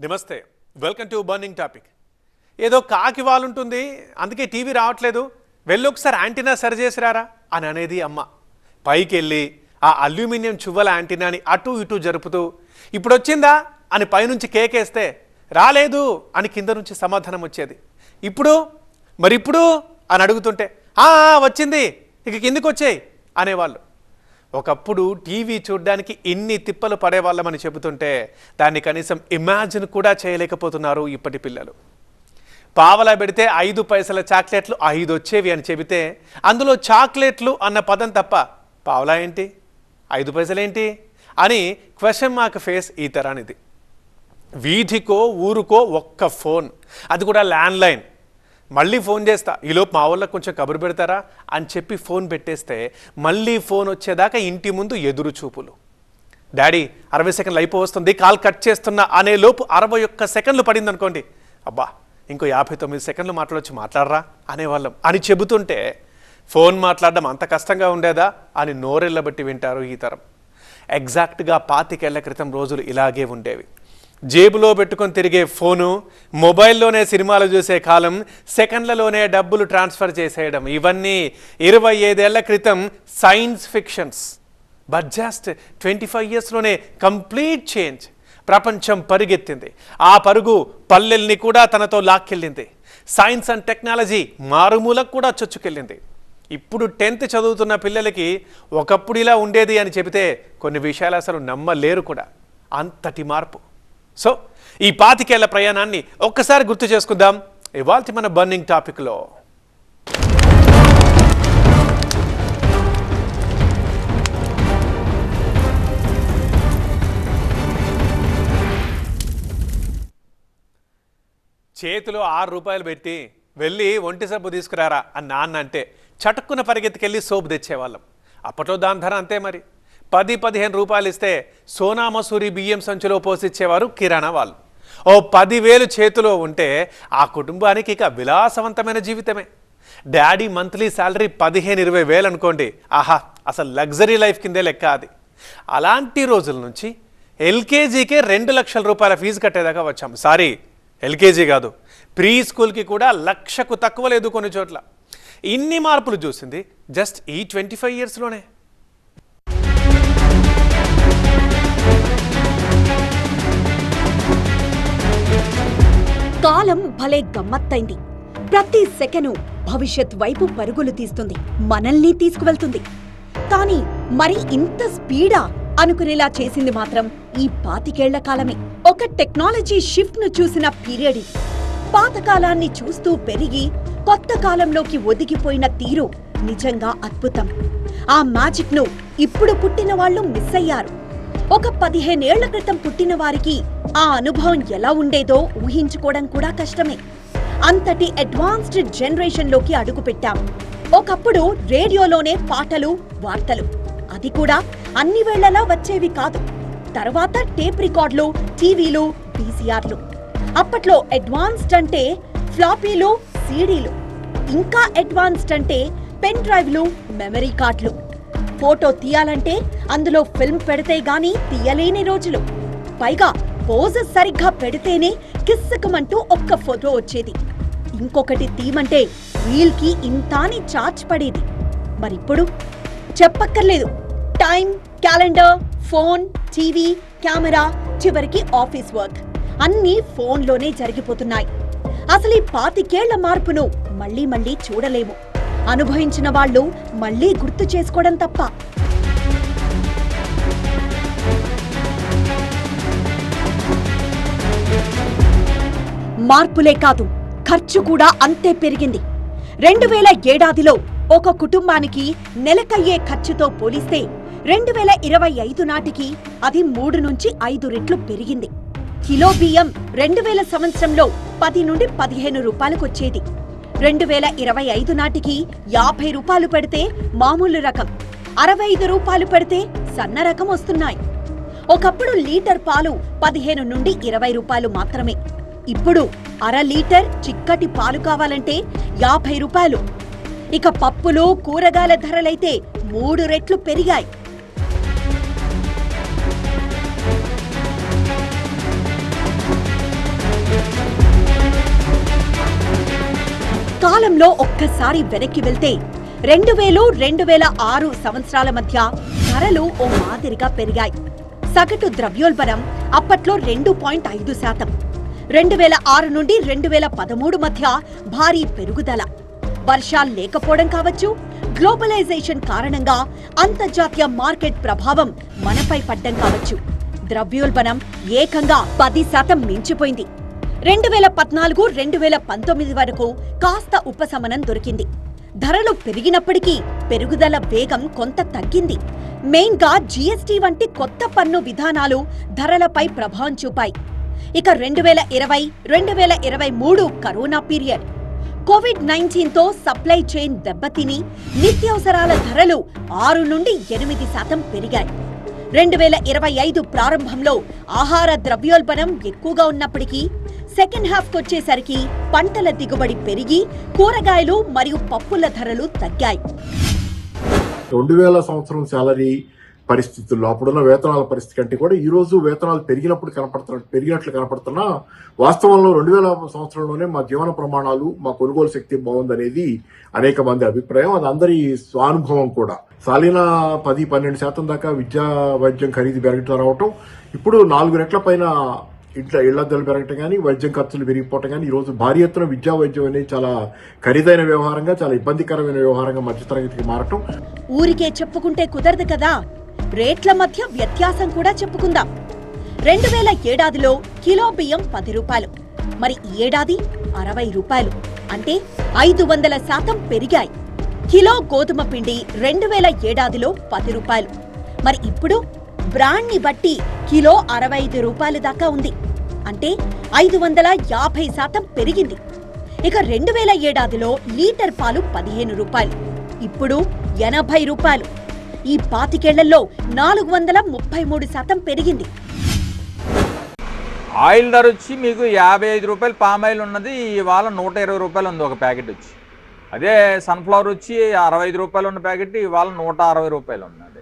నమస్తే, welcome to burning topic. ఏదో కాకి వాలుంటుంది, అందుకే టీవీ రావట్లేదు, వెళ్ళొకసారి యాంటీనా సరి చేసిరారా అని అనేది అమ్మ. పైకి వెళ్ళి ఆ అల్యూమినియం చువ్వల యాంటీనాని అటు ఇటు జరుపుతూ ఇప్పుడు వచ్చిందా అని పైనుంచి కేకేస్తే రాలేదు అని కింద నుంచి సమాధానం వచ్చేది. ఇప్పుడు అని అడుగుతుంటే వచ్చింది, ఇక కిందికి వచ్చేయి అనేవాళ్ళు. ఒకప్పుడు టీవీ చూడడానికి ఇన్ని తిప్పలు పడేవాళ్ళమని చెబుతుంటే దాన్ని కనీసం ఇమాజిన్ కూడా చేయలేకపోతున్నారు ఇప్పటి పిల్లలు. పావలా పెడితే 5 పైసల చాక్లెట్లు 5 వచ్చేవి అని చెబితే అందులో చాక్లెట్లు అన్న పదం తప్ప పావలా ఏంటి, 5 పైసలేంటి అని క్వశ్చన్ మార్క్ ఫేస్ ఈ తరానిది. వీధికో ఊరుకో ఒక్క ఫోన్, అది కూడా ల్యాండ్లైన్. మళ్ళీ ఫోన్ చేస్తా, ఈలోపు మా వాళ్ళకి కొంచెం కబురు పెడతారా అని చెప్పి ఫోన్ పెట్టేస్తే మళ్ళీ ఫోన్ వచ్చేదాకా ఇంటి ముందు ఎదురు చూపులు. డాడీ 60 సెకండ్లు అయిపోవస్తుంది, కాల్ కట్ చేస్తున్నా అనే లోపు 61 సెకండ్లు పడింది అనుకోండి, అబ్బా ఇంకో 59 సెకండ్లు మాట్లాడరా అనేవాళ్ళం అని చెబుతుంటే ఫోన్ మాట్లాడడం అంత కష్టంగా ఉండేదా అని నోరెళ్ళబట్టి వింటారు ఈ తరం. ఎగ్జాక్ట్గా 25 ఏళ్ల క్రితం రోజులు ఇలాగే ఉండేవి. జేబులో పెట్టుకొని తిరిగే ఫోను, మొబైల్లోనే సినిమాలు చూసే కాలం, సెకండ్లలోనే డబ్బులు ట్రాన్స్ఫర్ చేసేయడం, ఇవన్నీ 25 ఏళ్ల క్రితం సైన్స్ ఫిక్షన్స్. బట్ జస్ట్ 25 ఇయర్స్లోనే కంప్లీట్ చేంజ్. ప్రపంచం పరిగెత్తింది, ఆ పరుగు పల్లెల్ని కూడా తనతో లాక్కెళ్ళింది. సైన్స్ అండ్ టెక్నాలజీ మారుమూలకు కూడా చొచ్చుకెళ్ళింది. ఇప్పుడు 10th చదువుతున్న పిల్లలకి ఒకప్పుడు ఇలా ఉండేది అని చెబితే కొన్ని విషయాలు అసలు నమ్మలేరు కూడా, అంతటి మార్పు. సో ఈ 25 ఏళ్ల ప్రయాణాన్ని ఒక్కసారి గుర్తు చేసుకుందాం ఇవాల్టి మన బర్నింగ్ టాపిక్లో. చేతిలో 6 రూపాయలు పెట్టి వెళ్ళి ఒంటి సబ్బు తీసుకురారా అని నాన్న అంటే చటుక్కున పరిగెత్తుకెళ్ళి సోపు తెచ్చేవాళ్ళం. అప్పట్లో దాని ధర అంతే మరి. 10-15 రూపాయలు ఇస్తే సోనా మసూరి బియ్యం సంచులో పోసిచ్చేవారు కిరాణా వాళ్ళు. ఓ 10,000 చేతిలో ఉంటే ఆ కుటుంబానికి ఇక విలాసవంతమైన జీవితమే. డాడీ మంత్లీ శాలరీ 15-20 వేలు అనుకోండి, ఆహా అసలు లగ్జరీ లైఫ్ కిందే లెక్క అది. అలాంటి రోజుల నుంచి ఎల్కేజీకే 2 లక్షల రూపాయల ఫీజు కట్టేదాకా వచ్చాం. సారీ, ఎల్కేజీ కాదు, ప్రీ స్కూల్కి కూడా 1,00,000కు తక్కువ లేదు కొన్ని చోట్ల. ఇన్ని మార్పులు చూసింది జస్ట్ ఈ 25 ఇయర్స్లోనే. కాలం భలే గమ్మత్తైంది. ప్రతి సెకను భవిష్యత్ వైపు పరుగులు తీస్తుంది, మనల్ని తీసుకువెళ్తుంది. కానీ మరి ఇంత స్పీడా అనుకునేలా చేసింది మాత్రం ఈ 25 ఏళ్ల కాలమే. ఒక టెక్నాలజీ షిఫ్ట్ ను చూసిన పీరియడ్ ఇది. పాతకాలాన్ని చూస్తూ పెరిగి కొత్త కాలంలోకి ఒదిగిపోయిన తీరు నిజంగా అద్భుతం. ఆ మ్యాజిక్ ను ఇప్పుడు పుట్టిన వాళ్ళు మిస్ అయ్యారు. ఒక 15 ఏళ్ల క్రితం పుట్టిన వారికి ఆ అనుభవం ఎలా ఉండేదో ఊహించుకోవడం కూడా కష్టమే. అంతటి అడ్వాన్స్డ్ జనరేషన్ లోకి అడుగు పెట్టాం. ఒకప్పుడు రేడియోలోనే పాటలు, వార్తలు, అది కూడా అన్ని వేళ్లలా వచ్చేవి కాదు. తర్వాత టేప్ రికార్డులు, టీవీలు, VCRలు. అప్పట్లో అడ్వాన్స్డ్ అంటే ఫ్లాపీలు, సీడీలు. ఇంకా అడ్వాన్స్డ్ అంటే పెన్ డ్రైవ్లు, మెమరీ కార్డులు. ఫోటో తీయాలంటే అందులో ఫిల్మ్ పెడితే గానీ తీయలేని రోజులు. పైగా పోజెస్ సరిగ్గా పెడితేనే కిస్సకమంటూ ఒక్క ఫోటో వచ్చేది. ఇంకొకటి తీయమంటే రీల్కి ఇంతాని చార్జ్ పడేది. మరిప్పుడు చెప్పక్కర్లేదు. Time, calendar, phone, TV, camera, చివరికి ఆఫీస్ వర్క్ అన్నీ ఫోన్లోనే జరిగిపోతున్నాయి. అసలు ఈ 25 ఏళ్ల మార్పును మళ్ళీ మళ్ళీ చూడలేము. అనుభవించిన వాళ్ళు మళ్ళీ గుర్తు చేసుకోవడం తప్ప. మార్పులే కాదు, ఖర్చు కూడా అంతే పెరిగింది. 2007లో ఒక కుటుంబానికి నెలకయ్యే ఖర్చుతో పోలిస్తే 2025 నాటికి అది 3 నుంచి 5 రెట్లు పెరిగింది. కిలో బియ్యం 2000 సంవత్సరంలో 10 నుండి 15 రూపాయలకొచ్చేది. 2025 నాటికి 50 రూపాయలు పెడితే మామూలు రకం, 65 రూపాయలు పెడితే సన్న రకం వస్తున్నాయి. ఒకప్పుడు లీటర్ పాలు 15 నుండి 20 రూపాయలు మాత్రమే. ఇప్పుడు అర లీటర్ చిక్కటి పాలు కావాలంటే 50 రూపాయలు. ఇక పప్పులు, కూరగాయల ధరలైతే 3 రెట్లు పెరిగాయి. కాలంలో ఒక్కసారి వెనక్కి వెళ్తే 2000-2006 సంవత్సరాల మధ్య ధరలు ఓ మాదిరిగా పెరిగాయి. సగటు ద్రవ్యోల్బణం అప్పట్లో 2.5%. 2006 నుండి 2013 మధ్య భారీ పెరుగుదల. వర్షాలు లేకపోవడం కావచ్చు, గ్లోబలైజేషన్ కారణంగా అంతర్జాతీయ మార్కెట్ ప్రభావం మనపై పడ్డం కావచ్చు, ద్రవ్యోల్బణం ఏకంగా 10% మించిపోయింది. 2014-2019 వరకు కాస్త ఉపశమనం దొరికింది. ధరలు పెరిగినప్పటికీ పెరుగుదల వేగం కొంత తగ్గింది. మెయిన్గా జీఎస్టీ వంటి కొత్త పన్ను విధానాలు ధరలపై ప్రభావం చూపాయి. ఇక 2020-2023 కరోనా పీరియడ్, కోవిడ్-19తో సప్లై చైన్ దెబ్బతిని నిత్యావసరాల ధరలు 6 నుండి 8% పెరిగాయి. 2025 ప్రారంభంలో ఆహార ద్రవ్యోల్బణం ఎక్కువగా ఉన్నప్పటికీ సెకండ్ హాఫ్ కొచ్చేసరికి పంటల దిగుబడి పెరిగి కూరగాయలు మరియు పప్పుల ధరలు తగ్గాయి. 2000 సంవత్సరం శాలరీ పరిస్థితుల్లో అప్పుడున్న వేతనాల పరిస్థితి కంటే కూడా ఈ రోజు వేతనాలు పెరిగినట్లు కనపడుతున్నా వాస్తవంలో 2000 సంవత్సరంలోనే మా జీవన ప్రమాణాలు, మా కొనుగోలు శక్తి బాగుందనేది అనేక మంది అభిప్రాయం. అది అందరి స్వానుభవం కూడా. సాలిన 10-12% దాకా విద్యా వైద్యం ఖరీదు పెరగటం రావటం, ఇప్పుడు 4 రెట్ల పైన ఇళ్లద్దలు పెరగటం కానీ, వైద్యం ఖర్చులు పెరిగిపోవటం కానీ, ఈ రోజు భారీ ఎత్తున విద్యా వైద్యం అనేది చాలా ఖరీదైన వ్యవహారంగా, చాలా ఇబ్బందికరమైన వ్యవహారంగా మధ్యతరగతికి మారటం. ఊరికే చెప్పుకుంటే కుదరదు కదా, రేట్ల మధ్య వ్యత్యాసం కూడా చెప్పుకుందాం. 2007లో కిలో బియ్యం 10 రూపాయలు, మరి ఈ ఏడాది 60 రూపాయలు, అంటే 500% పెరిగాయి. కిలో గోధుమ పిండి 2007లో 10 రూపాయలు, మరి ఇప్పుడు బ్రాండ్ని బట్టి కిలో 65 రూపాయలు దాకా ఉంది, అంటే 550% పెరిగింది. ఇక 2007లో లీటర్ పాలు 15 రూపాయలు, ఇప్పుడు 80 రూపాయలు. ఈ 25 ఏళ్లలో 433% పెరిగింది. ఆయిల్ ధర వచ్చి మీకు 55 రూపాయలు పామాయిల్ ఉన్నది, ఇవాళ 120 రూపాయలు ఉంది ఒక ప్యాకెట్ వచ్చి. అదే సన్ఫ్లవర్ వచ్చి 65 రూపాయలు ఉన్న ప్యాకెట్ ఇవాళ 160 రూపాయలు ఉన్నది.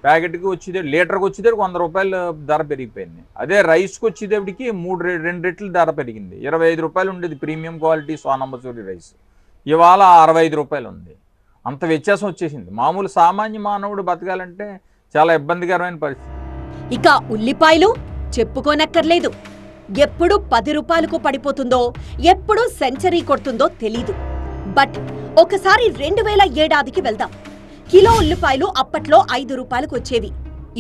ప్యాకెట్కి వచ్చేది లీటర్కి వచ్చేది 100 రూపాయలు ధర పెరిగిపోయింది. అదే రైస్కి వచ్చేటప్పటికి 2 రెట్లు ధర పెరిగింది. 25 రూపాయలు ఉండేది ప్రీమియం క్వాలిటీ సోనామసూరి రైస్, ఇవాళ 65 రూపాయలు ఉంది. అంత వ్యత్యాసం వచ్చేసింది. మామూలు సామాన్య మానవుడు బతకాలంటే చాలా ఇబ్బందికరమైన పరిస్థితి. ఇక ఉల్లిపాయలు చెప్పుకోనక్కర్లేదు. ఎప్పుడు 10 రూపాయలకు పడిపోతుందో, ఎప్పుడు సెంచరీ కొడుతుందో తెలీదు. బట్ ఒకసారి 2007కి వెళ్దాం. కిలో ఉల్లిపాయలు అప్పట్లో 5 రూపాయలకు వచ్చేవి,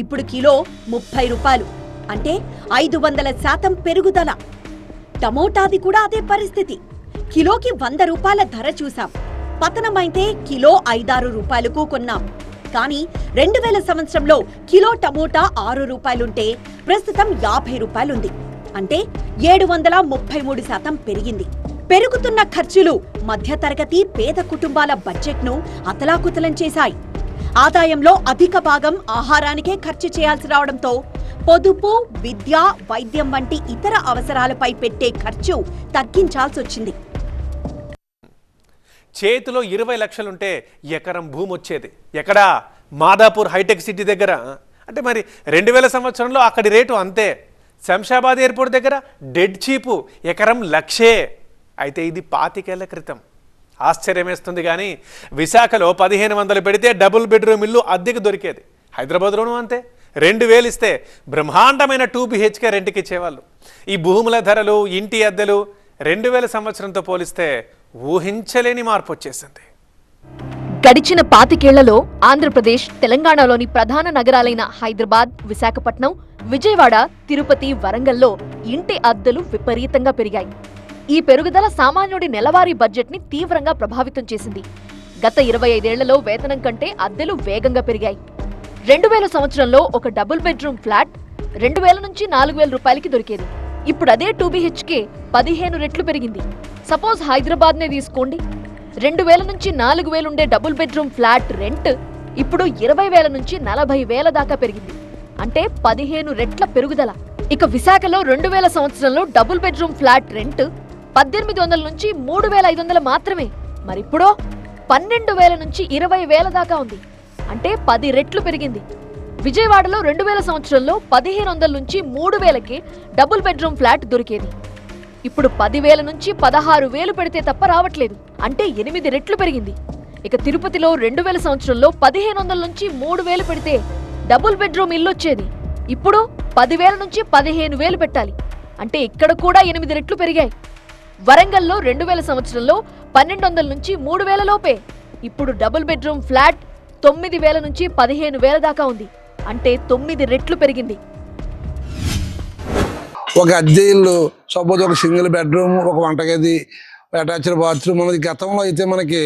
ఇప్పుడు కిలో 30 రూపాయలు, అంటే 500% పెరుగుదల. టమోటాది కూడా అదే పరిస్థితి. కిలోకి 100 రూపాయల ధర చూసాం, పతనమైతే కిలో 5-6 రూపాయలకు కొన్నాం. కానీ 2000 సంవత్సరంలో కిలో టమోటా 6 రూపాయలుంటే ప్రస్తుతం 50 రూపాయలుంది, అంటే 733% పెరిగింది. పెరుగుతున్న ఖర్చులు మధ్యతరగతి పేద కుటుంబాల బడ్జెట్ను అతలాకుతలం చేశాయి. ఆదాయంలో అధిక భాగం ఆహారానికే ఖర్చు చేయాల్సి రావడంతో పొదుపు, విద్య, వైద్యం వంటి ఇతర అవసరాలపై పెట్టే ఖర్చు తగ్గించాల్సొచ్చింది. చేతిలో 20 లక్షలుంటే ఎకరం భూమి వచ్చేది. ఎక్కడా? మాదాపూర్ హైటెక్ సిటీ దగ్గర. అంటే మరి 2000 సంవత్సరంలో అక్కడి రేటు అంతే. శంషాబాద్ ఎయిర్పోర్ట్ దగ్గర డెడ్ చీపు, ఎకరం 1,00,000. అయితే ఇది 25 ఏళ్ల క్రితం. ఆశ్చర్యమేస్తుంది కానీ విశాఖలో 1500 పెడితే డబుల్ బెడ్రూమ్ ఇల్లు అద్దెకు దొరికేది. హైదరాబాద్లోనూ అంతే. 2000 ఇస్తే బ్రహ్మాండమైన 2 BHK రెంట్కి ఇచ్చేవాళ్ళు. ఈ భూముల ధరలు, ఇంటి అద్దెలు 2000 సంవత్సరంతో పోలిస్తే ఊహించలేని మార్పు వచ్చేసింది. గడిచిన 25 ఏళ్లలో ఆంధ్రప్రదేశ్, తెలంగాణలోని ప్రధాన నగరాలైన హైదరాబాద్, విశాఖపట్నం, విజయవాడ, తిరుపతి, వరంగల్లో ఇంటి అద్దెలు విపరీతంగా పెరిగాయి. ఈ పెరుగుదల సామాన్యుడి నెలవారీ బడ్జెట్ ని తీవ్రంగా ప్రభావితం చేసింది. గత 25 ఏళ్లలో వేతనం కంటే అద్దెలు వేగంగా పెరిగాయి. 2000 సంవత్సరంలో ఒక డబుల్ బెడ్రూమ్ ఫ్లాట్ 2000 నుంచి 4000 రూపాయలకి దొరికేది. ఇప్పుడు అదే 2 BHK 15 రెట్లు పెరిగింది. సపోజ్ హైదరాబాద్ నే తీసుకోండి. 2000 నుంచి 4000 ఉండే డబుల్ బెడ్రూమ్ ఫ్లాట్ రెంట్ ఇప్పుడు 20,000 నుంచి 40,000 దాకా పెరిగింది, అంటే 15 రెట్ల పెరుగుదల. ఇక విశాఖలో 2000 సంవత్సరంలో డబుల్ బెడ్రూమ్ ఫ్లాట్ రెంట్ 1800 నుంచి 3500 మాత్రమే, మరిప్పుడో 12,000 నుంచి 20,000 దాకా ఉంది, అంటే 10 రెట్లు పెరిగింది. విజయవాడలో 2000 సంవత్సరంలో 1500 నుంచి 3000కి డబుల్ బెడ్రూమ్ ఫ్లాట్ దొరికేది, ఇప్పుడు 10,000 నుంచి 16,000 పెడితే తప్ప రావట్లేదు. అంటే 8 రెట్లు పెరిగింది. ఇక తిరుపతిలో 2000 సంవత్సరంలో 1,500 నుంచి 3,000 పెడితే డబుల్ బెడ్రూమ్ ఇల్లు వచ్చేది. ఇప్పుడు 10,000 నుంచి 15,000 పెట్టాలి. అంటే ఇక్కడ కూడా 8 రెట్లు పెరిగాయి. వరంగల్లో 2000 సంవత్సరంలో 1,200 నుంచి 3,000 లోపే. ఇప్పుడు డబుల్ బెడ్రూమ్ ఫ్లాట్ 9,000 నుంచి 15,000 దాకా ఉంది. అంటే 9 రెట్లు పెరిగింది. ఒక అద్దె ఇల్లు సపోజ్ ఒక సింగిల్ బెడ్రూమ్, ఒక వంటగది, అటాచ్డ్ బాత్రూమ్ అనేది గతంలో అయితే మనకి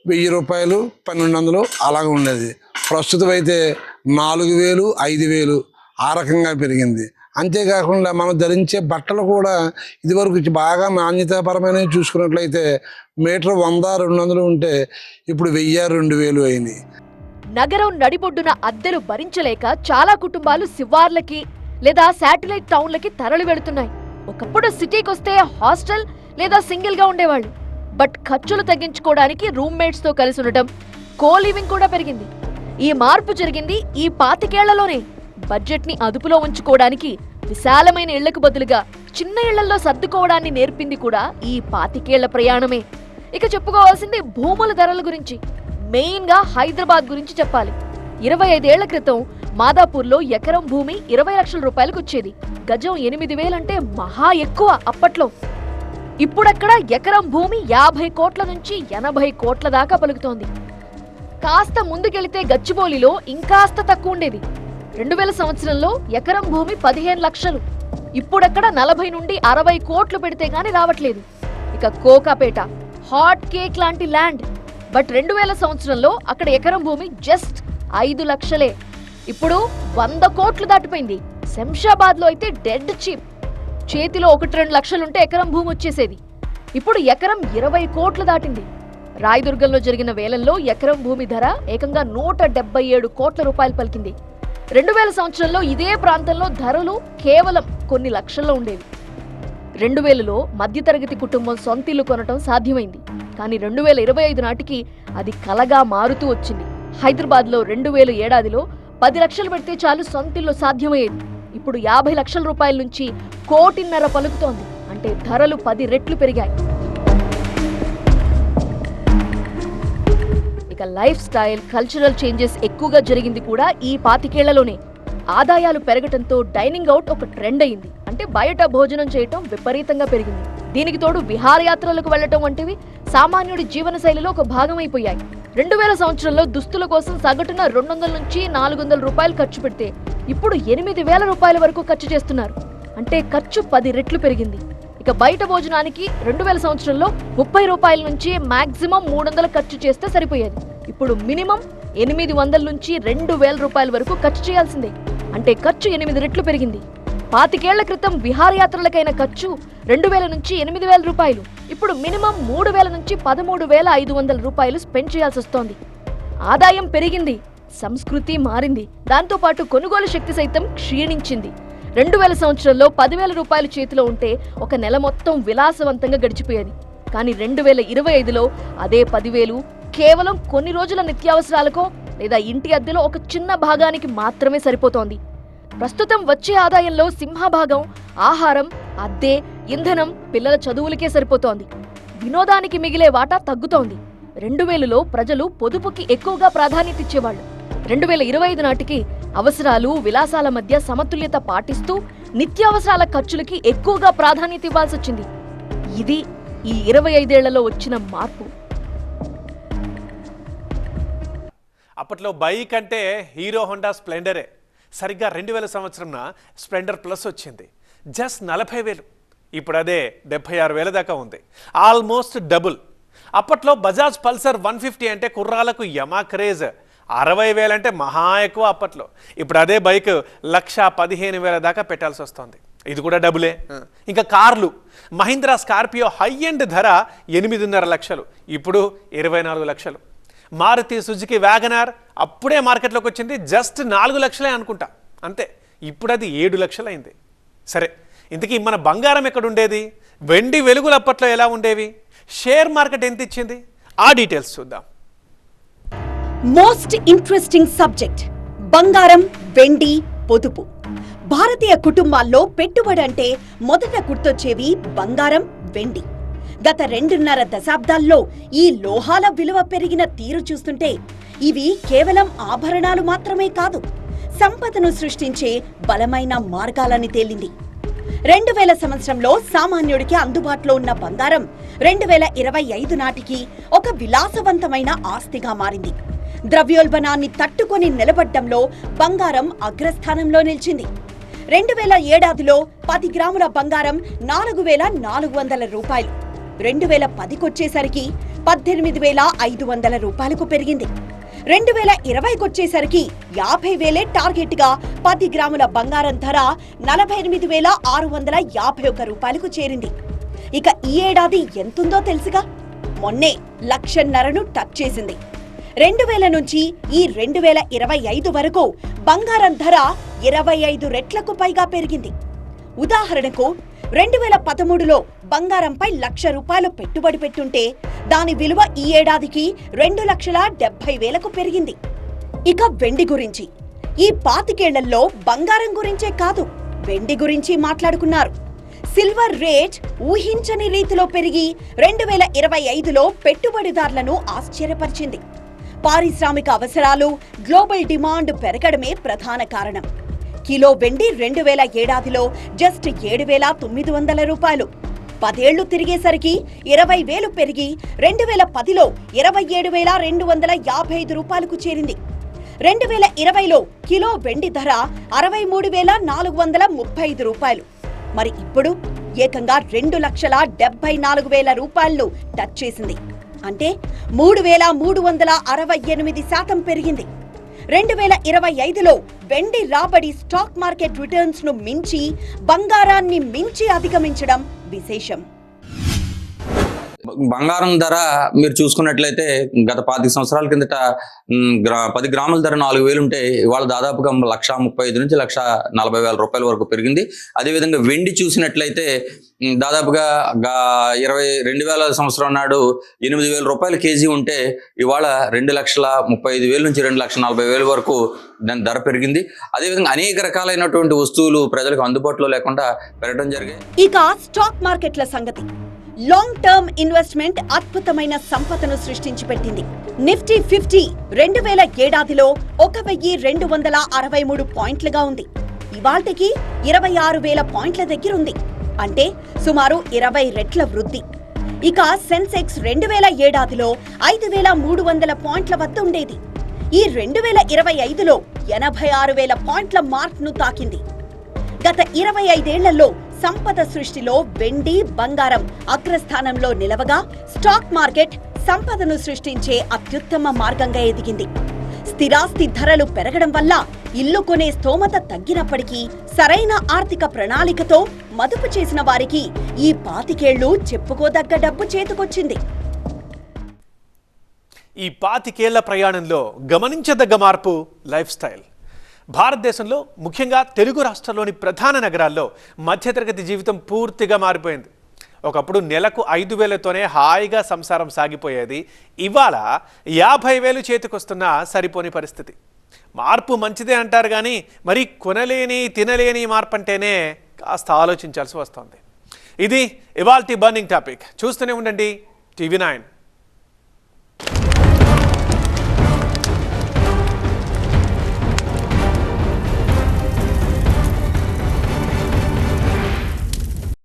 1,000 రూపాయలు 1,200 అలాగే ఉండేది. ప్రస్తుతం అయితే 4,000 5,000 ఆ రకంగా పెరిగింది. అంతేకాకుండా మనం ధరించే బట్టలు కూడా ఇదివరకు బాగా నాణ్యతాపరమైనవి చూసుకున్నట్లయితే మీటర్ 100-200 ఉంటే ఇప్పుడు 1,000-2,000 అయినాయి. నగరం నడిబొడ్డున అద్దెలు భరించలేక చాలా కుటుంబాలు శివార్లకి లేదా శాటిలైట్ టౌన్లకి తరలి వెళుతున్నాయి. ఒకప్పుడు సిటీకి వస్తే హాస్టల్ లేదా సింగిల్ గా ఉండేవాళ్ళు. బట్ ఖర్చులు తగ్గించుకోవడానికి రూమ్మేట్స్ తో కలిసి ఉండటం, కో లివింగ్ కూడా పెరిగింది. ఈ మార్పు జరిగింది ఈ 25 ఏళ్లలోనే. బడ్జెట్ ని అదుపులో ఉంచుకోవడానికి విశాలమైన ఇళ్లకు బదులుగా చిన్న ఇళ్లలో సర్దుకోవడాన్ని నేర్పింది కూడా ఈ 25 ఏళ్ల ప్రయాణమే. ఇక చెప్పుకోవాల్సింది భూముల ధరల గురించి. మెయిన్ గా హైదరాబాద్ గురించి చెప్పాలి. 25 ఏళ్ల క్రితం మాదాపూర్లో ఎకరం భూమి 20 లక్షల రూపాయలకు వచ్చేది. గజం 8,000 అంటే మహా ఎక్కువ అప్పట్లో. ఇప్పుడక్కడ ఎకరం భూమి 50 కోట్ల నుంచి 80 కోట్ల దాకా పలుకుతోంది. కాస్త ముందుకెళితే గచ్చిబౌలిలో ఇంకాస్త తక్కువ ఉండేది. 2000 సంవత్సరంలో ఎకరం భూమి 15 లక్షలు. ఇప్పుడక్కడ 40 నుండి 60 కోట్లు పెడితే గాని రావట్లేదు. ఇక కోకాపేట హాట్ కేక్ లాంటి ల్యాండ్. బట్ 2000 సంవత్సరంలో అక్కడ ఎకరం భూమి జస్ట్ 5 లక్షలే. ఇప్పుడు 100 కోట్లు దాటిపోయింది. శంషాబాద్ లో అయితే డెడ్ చీప్. చేతిలో 1-2 లక్షలుంటే ఎకరం భూమి వచ్చేసేది. ఇప్పుడు ఎకరం 20 కోట్లు దాటింది. రాయదుర్గంలో జరిగిన వేలంలో ఎకరం భూమి ధర ఏకంగా 177 కోట్ల రూపాయలు పలికింది. 2000 సంవత్సరంలో ఇదే ప్రాంతంలో ధరలు కేవలం కొన్ని లక్షల్లో ఉండేవి. 2000లో మధ్యతరగతి కుటుంబం సొంతిల్లు కొనటం సాధ్యమైంది. కానీ 2025 నాటికి అది కలగా మారుతూ వచ్చింది. హైదరాబాద్లో 2000 ఏడాదిలో 10 లక్షలు పెడితే చాలు సొంతిల్లు సాధ్యమయ్యేది. ఇప్పుడు 50 లక్షల రూపాయల నుంచి 1.5 కోటి పలుకుతోంది. అంటే ధరలు 10 రెట్లు పెరిగాయి. ఇక లైఫ్ స్టైల్, కల్చరల్ చేంజెస్ ఎక్కువగా జరిగింది కూడా ఈ 25 ఏళ్లలోనే. ఆదాయాలు పెరగటంతో డైనింగ్ అవుట్ ఒక ట్రెండ్ అయింది. అంటే బయట భోజనం చేయటం విపరీతంగా పెరిగింది. దీనికి తోడు విహారయాత్రలకు వెళ్లటం వంటివి సామాన్యుడి జీవన శైలిలో ఒక భాగమైపోయాయి. 2000 సంవత్సరంలో దుస్తుల కోసం సగటున 200 నుంచి 400 రూపాయలు ఖర్చు పెడితే ఇప్పుడు 8,000 రూపాయల వరకు ఖర్చు చేస్తున్నారు. అంటే ఖర్చు 10 రెట్లు పెరిగింది. ఇక బయట భోజనానికి 2000 సంవత్సరంలో 30 రూపాయల నుంచి మాక్సిమం 300 ఖర్చు చేస్తే సరిపోయేది. ఇప్పుడు మినిమం 800 నుంచి 2,000 రూపాయల వరకు ఖర్చు చేయాల్సిందే. అంటే ఖర్చు 8 రెట్లు పెరిగింది. 25 ఏళ్ల క్రితం విహారయాత్రలకైన ఖర్చు 2,000 నుంచి 8,000 రూపాయలు. ఇప్పుడు మినిమం 3,000 నుంచి 13,500 రూపాయలు స్పెండ్ చేయాల్సి వస్తోంది. ఆదాయం పెరిగింది, సంస్కృతి మారింది. దాంతోపాటు కొనుగోలు శక్తి సైతం క్షీణించింది. 2000 సంవత్సరంలో 10,000 రూపాయలు చేతిలో ఉంటే ఒక నెల మొత్తం విలాసవంతంగా గడిచిపోయేది. కానీ 2025లో అదే 10,000 కేవలం కొన్ని రోజుల నిత్యావసరాలకో లేదా ఇంటి అద్దెలో ఒక చిన్న భాగానికి మాత్రమే సరిపోతోంది. ప్రస్తుతం వచ్చే ఆదాయంలో సింహభాగం ఆహారం, అద్దె, ఇంధనం, పిల్లల చదువులకే సరిపోతోంది. వినోదానికి మిగిలే వాటా తగ్గుతోంది. 2000లో ప్రజలు పొదుపుకి ఎక్కువగా ప్రాధాన్యత ఇచ్చేవాళ్లు. 2025 నాటికి అవసరాలు, విలాసాల మధ్య సమతుల్యత పాటిస్తూ నిత్యావసరాల ఖర్చులకి ఎక్కువగా ప్రాధాన్యత ఇవ్వాల్సి వచ్చింది. ఇది ఈ 25 ఏళ్లలో వచ్చిన మార్పు. అప్పట్లో బైక్ అంటే హీరో హోండా స్ప్లెండరే. సరిగ్గా 2000 సంవత్సరంన స్ప్లెండర్ ప్లస్ వచ్చింది. జస్ట్ 40,000. ఇప్పుడు అదే 76,000 దాకా ఉంది. Almost double. అప్పట్లో బజాజ్ పల్సర్ 150 అంటే కుర్రాలకు యమా క్రేజ్. 60,000 అంటే మహా ఎక్కువ అప్పట్లో. ఇప్పుడు అదే బైక్ 1,15,000 దాకా పెట్టాల్సి వస్తుంది. ఇది కూడా డబులే. ఇంకా కార్లు, మహీంద్రా స్కార్పియో హై ఎండ్ ధర 8.5 లక్షలు, ఇప్పుడు 24 లక్షలు. మారుతి సుజుకి వ్యాగనార్ అప్పుడే మార్కెట్లోకి వచ్చింది, జస్ట్ 4 లక్షలే అనుకుంటా, అంతే. ఇప్పుడు అది 7 లక్షలు అయింది. సరే, ఇంతకీ మన బంగారం ఎక్కడుండేది? వెండి వెలుగులు అప్పట్లో ఎలా ఉండేవి? షేర్ మార్కెట్ ఎంత ఇచ్చింది? ఆ డీటెయిల్స్ చూద్దాం. మోస్ట్ ఇంట్రెస్టింగ్ సబ్జెక్ట్ బంగారం, వెండి, పొదుపు. భారతీయ కుటుంబాల్లో పెట్టుబడి అంటే మొదట గుర్తొచ్చేవి బంగారం, వెండి. గత 2.5 దశాబ్దాల్లో ఈ లోహాల విలువ పెరిగిన తీరు చూస్తుంటే ఇవి కేవలం ఆభరణాలు మాత్రమే కాదు, సంపదను సృష్టించే బలమైన మార్గాలని తేలింది. 2000 సంవత్సరంలో సామాన్యుడికి అందుబాటులో ఉన్న బంగారం 2025 నాటికి ఒక విలాసవంతమైన ఆస్తిగా మారింది. ద్రవ్యోల్బణాన్ని తట్టుకొని నిలబడ్డంలో బంగారం అగ్రస్థానంలో నిలిచింది. 2007లో 10 గ్రాముల బంగారం 4,400 రూపాయలు, 2010కొచ్చేసరికి 18,500 రూపాయలకు పెరిగింది. 2020కొచ్చేసరికి 50,000 టార్గెట్గా 10 గ్రాముల బంగారం ధర 48,651 రూపాయలకు చేరింది. ఇక ఈ ఏడాది ఎంతుందో తెలుసుగా, మొన్నే 1,50,000ను టచ్ చేసింది. 2000 నుంచి ఈ 2025 వరకు బంగారం ధర 25 రెట్లకు పైగా పెరిగింది. ఉదాహరణకు 2013లో బంగారంపై 1,00,000 రూపాయలు పెట్టుబడి పెట్టుంటే దాని విలువ ఈ ఏడాదికి 2,70,000కు పెరిగింది. ఇక వెండి గురించి ఈ 25 ఏళ్లలో బంగారం గురించే కాదు, వెండి గురించి మాట్లాడుకున్నారు. సిల్వర్ రేట్ ఊహించని రీతిలో పెరిగి 2025లో పెట్టుబడిదారులను ఆశ్చర్యపరిచింది. పారిశ్రామిక అవసరాలు, గ్లోబల్ డిమాండ్ పెరగడమే ప్రధాన కారణం. కిలో వెండి 2007లో జస్ట్ 7,900 రూపాయలు, 10 ఏళ్లు తిరిగేసరికి 20,000 పెరిగి 2010లో 27,255 రూపాయలకు చేరింది. 2020లో కిలో వెండి ధర 63,435 రూపాయలు. మరి ఇప్పుడు ఏకంగా 2,74,000 రూపాయలను టచ్ చేసింది. అంటే 3,368% పెరిగింది. 2025లో వెండి రాబడి స్టాక్ మార్కెట్ రిటర్న్స్ ను మించి, బంగారాన్ని మించి అధిగమించడం విశేషం. బంగారం ధర మీరు చూసుకున్నట్లయితే గత 25 సంవత్సరాల కిందట 10 గ్రాముల ధర 4,000 ఉంటే ఇవాళ దాదాపుగా 1,35,000 నుంచి 1,40,000 రూపాయల వరకు పెరిగింది. అదేవిధంగా వెండి చూసినట్లయితే దాదాపుగా 2000 సంవత్సరం నాడు 8,000 రూపాయల కేజీ ఉంటే ఇవాళ 2,35,000 నుంచి 2,40,000 వరకు దాని ధర పెరిగింది. అదేవిధంగా అనేక రకాలైనటువంటి వస్తువులు ప్రజలకు అందుబాటులో లేకుండా పెరగడం జరిగాయి. ఇక స్టాక్ మార్కెట్ల సంగతి, లాంగ్ టర్మ్ ఇన్వెస్ట్మెంట్ అద్భుతమైన సంపదను సృష్టించి పెట్టింది. నిఫ్టీ 50 2007లో 1,263 పాయింట్లుగా ఉంది. ఇవాల్టికి 26,000 పాయింట్ల దగ్గరుంది. అంటే సుమారు 20 రెట్ల వృద్ధి. ఇక సెన్సెక్స్ 2007లో 5,300 పాయింట్ల వద్ద ఉండేది. ఈ 2025లో 86,000 పాయింట్ల మార్క్ ను తాకింది. గత 25 ఏళ్లలో సంపద సృష్టిలో వెండి, బంగారం అగ్రస్థానంలో నిలవగా స్టాక్ మార్కెట్ సంపదను సృష్టించే అత్యుత్తమ మార్గంగా ఎదిగింది. స్థిరాస్తి ధరలు పెరగడం వల్ల ఇల్లు కొనే స్తోమత తగ్గినప్పటికీ సరైన ఆర్థిక ప్రణాళికతో మదుపు చేసిన వారికి ఈ 25 ఏళ్లు చెప్పుకోదగ్గ డబ్బు చేతికొచ్చింది. ఈ 25 ఏళ్ల ప్రయాణంలో గమనించదగ్గ మార్పు లైఫ్ స్టైల్. భారతదేశంలో ముఖ్యంగా తెలుగు రాష్ట్రాల్లోని ప్రధాన నగరాల్లో మధ్యతరగతి జీవితం పూర్తిగా మారిపోయింది. ఒకప్పుడు నెలకు 5,000తోనే హాయిగా సంసారం సాగిపోయేది. ఇవాళ 50,000 చేతికొస్తున్నా సరిపోని పరిస్థితి. మార్పు మంచిదే అంటారు కానీ మరి కొనలేని, తినలేని మార్పు అంటేనే కాస్త ఆలోచించాల్సి వస్తుంది. ఇది ఇవాల్టి బర్నింగ్ టాపిక్. చూస్తూనే ఉండండి TV9.